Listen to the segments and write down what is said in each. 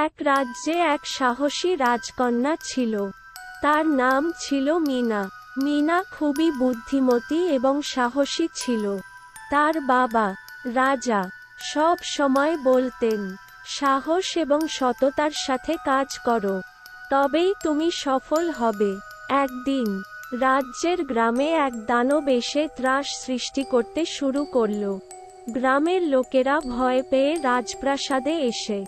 এক রাজ্যে এক সাহসী রাজকন্যা ছিল। তার নাম ছিল মিনা। মিনা খুবই বুদ্ধিমতী এবং সাহসী ছিল। তার বাবা, রাজা, সব সময় বলতেন, সাহস এবং সততার সাথে কাজ করো, তবেই তুমি সফল হবে। একদিন রাজ্যের গ্রামে এক দানব এসে ত্রাস সৃষ্টি করতে শুরু করল। গ্রামের লোকেরা ভয় পেয়ে রাজপ্রাসাদে এসে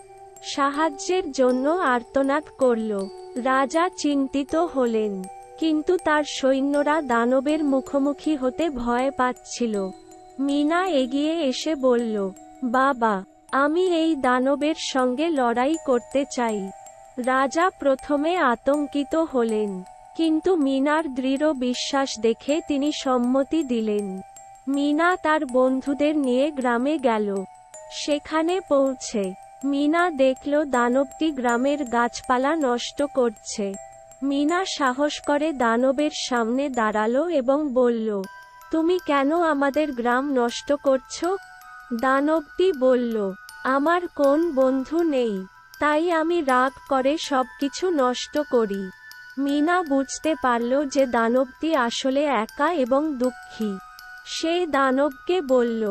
সাহায্যের জন্য আর্তনাদ করল। রাজা চিন্তিত হলেন, কিন্তু তার সৈন্যরা দানবের মুখোমুখি হতে ভয় পাচ্ছিল। মিনা এগিয়ে এসে বলল, বাবা, আমি এই দানবের সঙ্গে লড়াই করতে চাই। রাজা প্রথমে আতঙ্কিত হলেন, কিন্তু মিনার দৃঢ় বিশ্বাস দেখে তিনি সম্মতি দিলেন। মিনা তার বন্ধুদের নিয়ে গ্রামে গেল। সেখানে পৌঁছে মিনা দেখল দানবটি গ্রামের গাছপালা নষ্ট করছে। মিনা সাহস করে দানবের সামনে দাঁড়ালো এবং বলল, তুমি কেন আমাদের গ্রাম নষ্ট করছো? দানবটি বলল, আমার কোন বন্ধু নেই, তাই আমি রাগ করে সবকিছু নষ্ট করি। মিনা বুঝতে পারল যে দানবটি আসলে একা এবং দুঃখী। সে দানবকে বলল,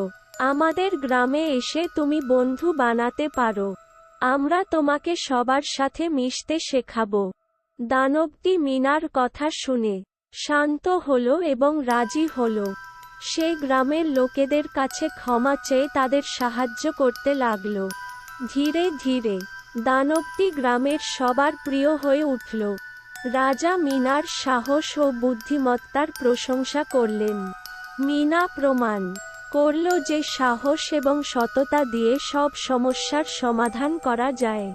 আমাদের গ্রামে এসে তুমি বন্ধু বানাতে পারো। আমরা তোমাকে সবার সাথে মিশতে শেখাবো। দানবটি মিনার কথা শুনে শান্ত হলো এবং রাজি হলো। সে গ্রামের লোকেদের কাছে ক্ষমা চেয়ে তাদের সাহায্য করতে লাগল। ধীরে ধীরে দানবটি গ্রামের সবার প্রিয় হয়ে উঠল। রাজা মিনার সাহস ও বুদ্ধিমত্তার প্রশংসা করলেন। মিনা প্রমাণ করল যে সাহস এবং সততা দিয়ে সব সমস্যার সমাধান করা যায়।